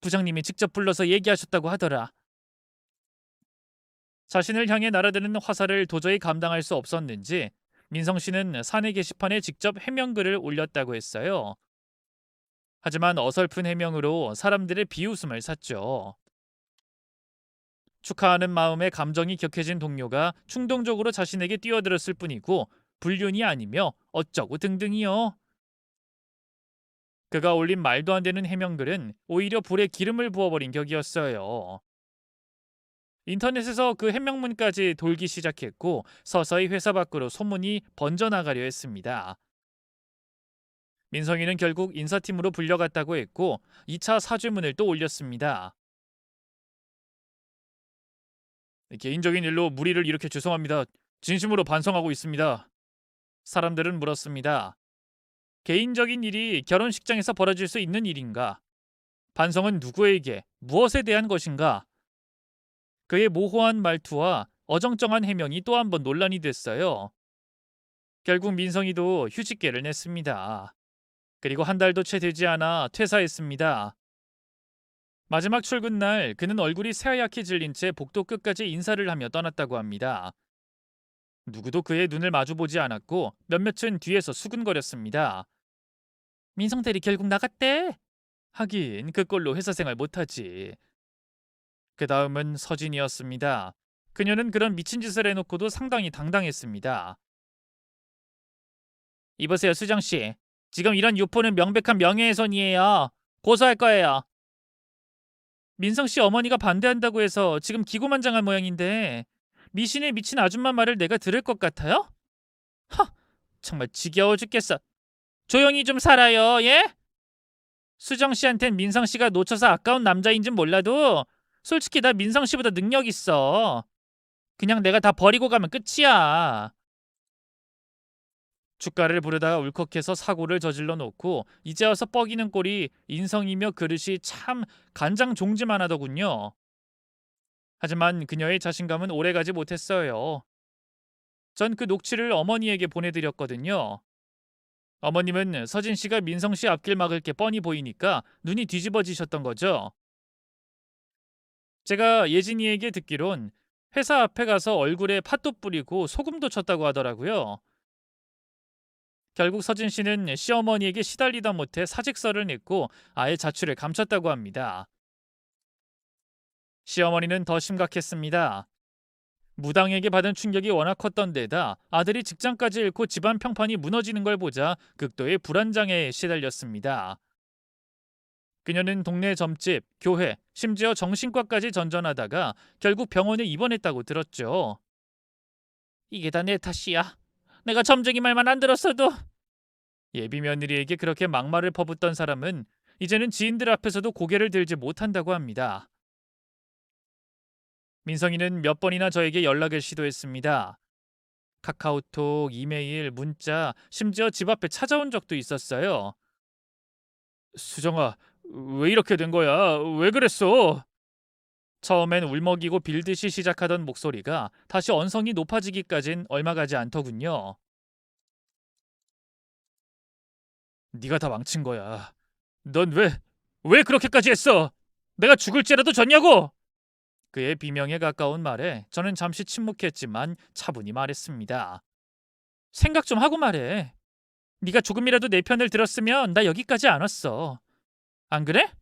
부장님이 직접 불러서 얘기하셨다고 하더라. 자신을 향해 날아드는 화살을 도저히 감당할 수 없었는지 민성 씨는 사내 게시판에 직접 해명글을 올렸다고 했어요. 하지만 어설픈 해명으로 사람들의 비웃음을 샀죠. 축하하는 마음에 감정이 격해진 동료가 충동적으로 자신에게 뛰어들었을 뿐이고 불륜이 아니며 어쩌고 등등이요. 그가 올린 말도 안 되는 해명글은 오히려 불에 기름을 부어버린 격이었어요. 인터넷에서 그 해명문까지 돌기 시작했고 서서히 회사 밖으로 소문이 번져나가려 했습니다. 민성이는 결국 인사팀으로 불려갔다고 했고 2차 사죄문을 또 올렸습니다. 개인적인 일로 무리를 일으켜 죄송합니다. 진심으로 반성하고 있습니다. 사람들은 물었습니다. 개인적인 일이 결혼식장에서 벌어질 수 있는 일인가? 반성은 누구에게, 무엇에 대한 것인가? 그의 모호한 말투와 어정쩡한 해명이 또 한 번 논란이 됐어요. 결국 민성이도 휴직계를 냈습니다. 그리고 한 달도 채 되지 않아 퇴사했습니다. 마지막 출근 날 그는 얼굴이 새하얗게 질린 채 복도 끝까지 인사를 하며 떠났다고 합니다. 누구도 그의 눈을 마주보지 않았고 몇몇은 뒤에서 수근거렸습니다. 민성 대리 결국 나갔대. 하긴 그 꼴로 회사 생활 못하지. 그 다음은 서진이었습니다. 그녀는 그런 미친 짓을 해놓고도 상당히 당당했습니다. 이보세요 수정씨. 지금 이런 유포는 명백한 명예훼손이에요. 고소할 거예요. 민성씨 어머니가 반대한다고 해서 지금 기고만장한 모양인데 미신에 미친 아줌마 말을 내가 들을 것 같아요? 하! 정말 지겨워 죽겠어. 조용히 좀 살아요, 예? 수정씨한텐 민성씨가 놓쳐서 아까운 남자인진 몰라도 솔직히 나 민성씨보다 능력 있어. 그냥 내가 다 버리고 가면 끝이야. 주가를 부르다가 울컥해서 사고를 저질러 놓고 이제 와서 뻐기는 꼴이 인성이며 그릇이 참 간장 종지만 하더군요. 하지만 그녀의 자신감은 오래가지 못했어요. 전 그 녹취를 어머니에게 보내드렸거든요. 어머님은 서진 씨가 민성 씨 앞길 막을 게 뻔히 보이니까 눈이 뒤집어지셨던 거죠. 제가 예진이에게 듣기론 회사 앞에 가서 얼굴에 팥도 뿌리고 소금도 쳤다고 하더라고요. 결국 서진 씨는 시어머니에게 시달리다 못해 사직서를 냈고 아예 자취를 감췄다고 합니다. 시어머니는 더 심각했습니다. 무당에게 받은 충격이 워낙 컸던 데다 아들이 직장까지 잃고 집안 평판이 무너지는 걸 보자 극도의 불안장애에 시달렸습니다. 그녀는 동네 점집, 교회, 심지어 정신과까지 전전하다가 결국 병원에 입원했다고 들었죠. 이게 다 내 탓이야. 내가 점쟁이 말만 안 들었어도. 예비 며느리에게 그렇게 막말을 퍼붓던 사람은 이제는 지인들 앞에서도 고개를 들지 못한다고 합니다. 민성이는 몇 번이나 저에게 연락을 시도했습니다. 카카오톡, 이메일, 문자, 심지어 집 앞에 찾아온 적도 있었어요. 수정아, 왜 이렇게 된 거야? 왜 그랬어? 처음엔 울먹이고 빌듯이 시작하던 목소리가 다시 언성이 높아지기까진 얼마 가지 않더군요. 네가 다 망친 거야. 넌 왜 그렇게까지 했어? 내가 죽을지라도 졌냐고? 그의 비명에 가까운 말에 저는 잠시 침묵했지만 차분히 말했습니다. 생각 좀 하고 말해. 네가 조금이라도 내 편을 들었으면 나 여기까지 안 왔어. 안 그래?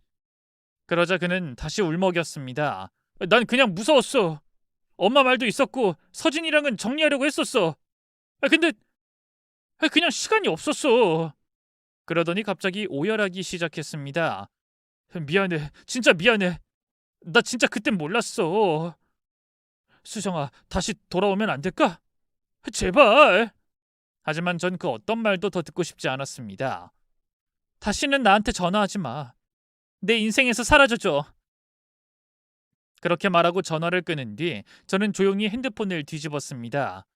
그러자 그는 다시 울먹였습니다. 난 그냥 무서웠어. 엄마 말도 있었고 서진이랑은 정리하려고 했었어. 근데 그냥 시간이 없었어. 그러더니 갑자기 오열하기 시작했습니다. 미안해. 진짜 미안해. 나 진짜 그땐 몰랐어. 수정아, 다시 돌아오면 안 될까? 제발. 하지만 전 그 어떤 말도 더 듣고 싶지 않았습니다. 다시는 나한테 전화하지 마. 내 인생에서 사라져줘. 그렇게 말하고 전화를 끊은 뒤 저는 조용히 핸드폰을 뒤집었습니다.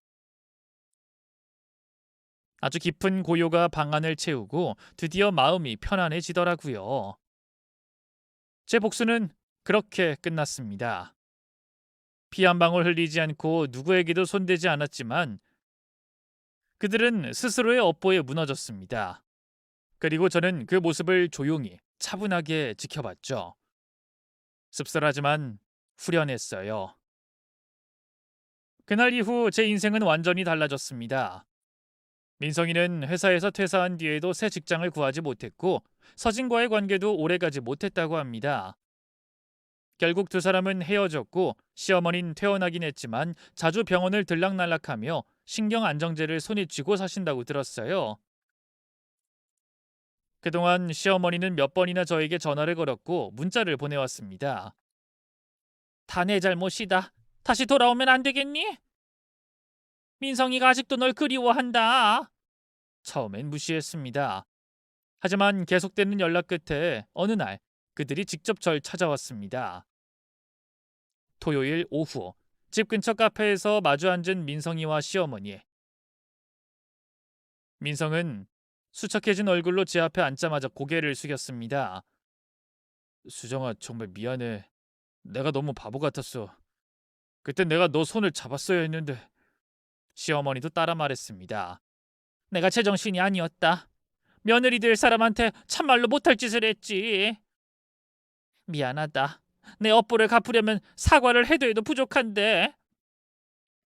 아주 깊은 고요가 방안을 채우고 드디어 마음이 편안해지더라고요. 제 복수는 그렇게 끝났습니다. 피 한 방울 흘리지 않고 누구에게도 손대지 않았지만 그들은 스스로의 업보에 무너졌습니다. 그리고 저는 그 모습을 조용히 차분하게 지켜봤죠. 씁쓸하지만 후련했어요. 그날 이후 제 인생은 완전히 달라졌습니다. 민성이는 회사에서 퇴사한 뒤에도 새 직장을 구하지 못했고 서진과의 관계도 오래가지 못했다고 합니다. 결국 두 사람은 헤어졌고 시어머니는 퇴원하긴 했지만 자주 병원을 들락날락하며 신경안정제를 손에 쥐고 사신다고 들었어요. 그동안 시어머니는 몇 번이나 저에게 전화를 걸었고 문자를 보내왔습니다. 다 내 잘못이다. 다시 돌아오면 안 되겠니? 민성이가 아직도 널 그리워한다. 처음엔 무시했습니다. 하지만 계속되는 연락 끝에 어느 날 그들이 직접 절 찾아왔습니다. 토요일 오후 집 근처 카페에서 마주 앉은 민성이와 시어머니. 민성은 수척해진 얼굴로 제 앞에 앉자마자 고개를 숙였습니다. 수정아, 정말 미안해. 내가 너무 바보 같았어. 그땐 내가 너 손을 잡았어야 했는데. 시어머니도 따라 말했습니다. 내가 제정신이 아니었다. 며느리 될 사람한테 참말로 못할 짓을 했지. 미안하다. 내 업보를 갚으려면 사과를 해도 해도 부족한데.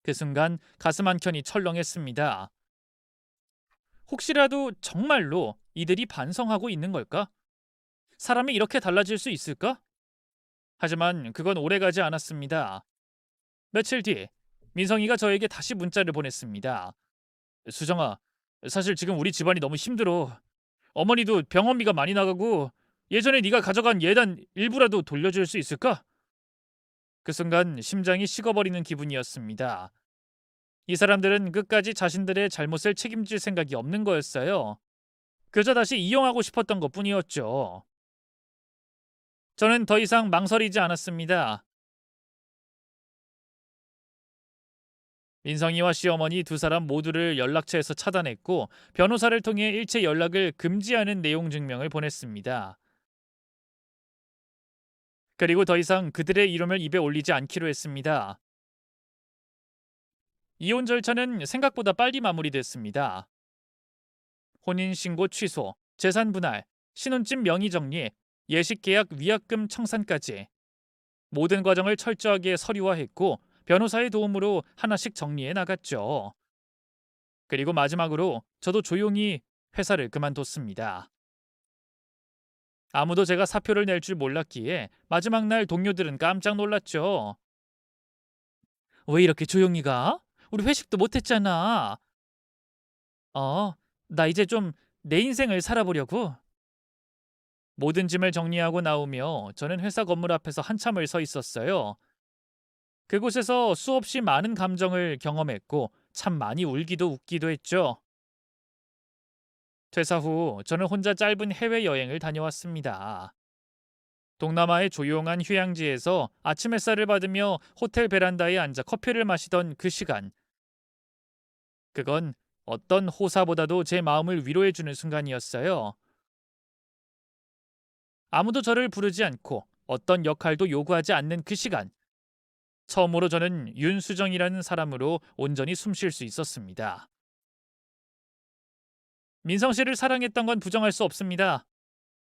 그 순간 가슴 한켠이 철렁했습니다. 혹시라도 정말로 이들이 반성하고 있는 걸까? 사람이 이렇게 달라질 수 있을까? 하지만 그건 오래가지 않았습니다. 며칠 뒤 민성이가 저에게 다시 문자를 보냈습니다. 수정아, 사실 지금 우리 집안이 너무 힘들어. 어머니도 병원비가 많이 나가고 예전에 네가 가져간 예단 일부라도 돌려줄 수 있을까? 그 순간 심장이 식어버리는 기분이었습니다. 이 사람들은 끝까지 자신들의 잘못을 책임질 생각이 없는 거였어요. 그저 다시 이용하고 싶었던 것뿐이었죠. 저는 더 이상 망설이지 않았습니다. 민성이와 시어머니 두 사람 모두를 연락처에서 차단했고 변호사를 통해 일체 연락을 금지하는 내용 증명을 보냈습니다. 그리고 더 이상 그들의 이름을 입에 올리지 않기로 했습니다. 이혼 절차는 생각보다 빨리 마무리됐습니다. 혼인신고 취소, 재산 분할, 신혼집 명의 정리, 예식계약 위약금 청산까지 모든 과정을 철저하게 서류화했고 변호사의 도움으로 하나씩 정리해 나갔죠. 그리고 마지막으로 저도 조용히 회사를 그만뒀습니다. 아무도 제가 사표를 낼 줄 몰랐기에 마지막 날 동료들은 깜짝 놀랐죠. 왜 이렇게 조용히 가? 우리 회식도 못했잖아. 어, 나 이제 좀 내 인생을 살아보려고. 모든 짐을 정리하고 나오며 저는 회사 건물 앞에서 한참을 서 있었어요. 그곳에서 수없이 많은 감정을 경험했고 참 많이 울기도 웃기도 했죠. 퇴사 후 저는 혼자 짧은 해외여행을 다녀왔습니다. 동남아의 조용한 휴양지에서 아침 햇살을 받으며 호텔 베란다에 앉아 커피를 마시던 그 시간. 그건 어떤 호사보다도 제 마음을 위로해주는 순간이었어요. 아무도 저를 부르지 않고 어떤 역할도 요구하지 않는 그 시간. 처음으로 저는 윤수정이라는 사람으로 온전히 숨 쉴 수 있었습니다. 민성 씨를 사랑했던 건 부정할 수 없습니다.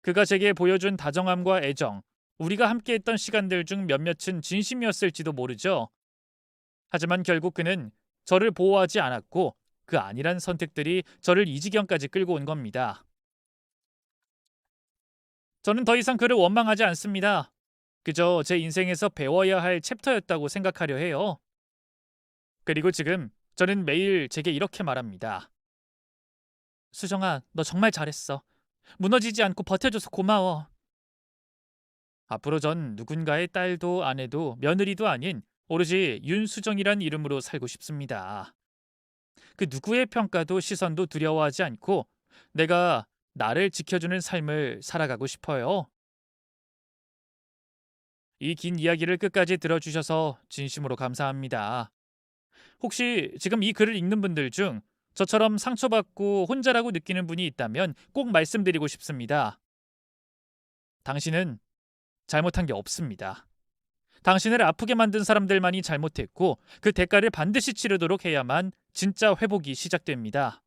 그가 제게 보여준 다정함과 애정, 우리가 함께했던 시간들 중 몇몇은 진심이었을지도 모르죠. 하지만 결국 그는 저를 보호하지 않았고 그 아니란 선택들이 저를 이 지경까지 끌고 온 겁니다. 저는 더 이상 그를 원망하지 않습니다. 그저 제 인생에서 배워야 할 챕터였다고 생각하려 해요. 그리고 지금 저는 매일 제게 이렇게 말합니다. 수정아, 너 정말 잘했어. 무너지지 않고 버텨줘서 고마워. 앞으로 전 누군가의 딸도 아내도 며느리도 아닌 오로지 윤수정이란 이름으로 살고 싶습니다. 그 누구의 평가도 시선도 두려워하지 않고 내가 나를 지켜주는 삶을 살아가고 싶어요. 이 긴 이야기를 끝까지 들어주셔서 진심으로 감사합니다. 혹시 지금 이 글을 읽는 분들 중 저처럼 상처받고 혼자라고 느끼는 분이 있다면 꼭 말씀드리고 싶습니다. 당신은 잘못한 게 없습니다. 당신을 아프게 만든 사람들만이 잘못했고 그 대가를 반드시 치르도록 해야만 진짜 회복이 시작됩니다.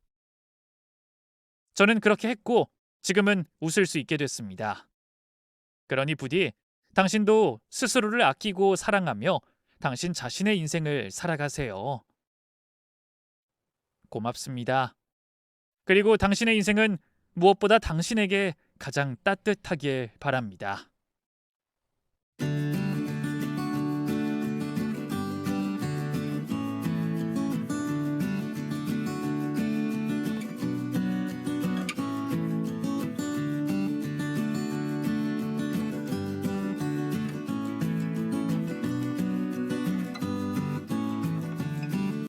저는 그렇게 했고 지금은 웃을 수 있게 됐습니다. 그러니 부디 당신도 스스로를 아끼고 사랑하며 당신 자신의 인생을 살아가세요. 고맙습니다. 그리고 당신의 인생은 무엇보다 당신에게 가장 따뜻하길 바랍니다.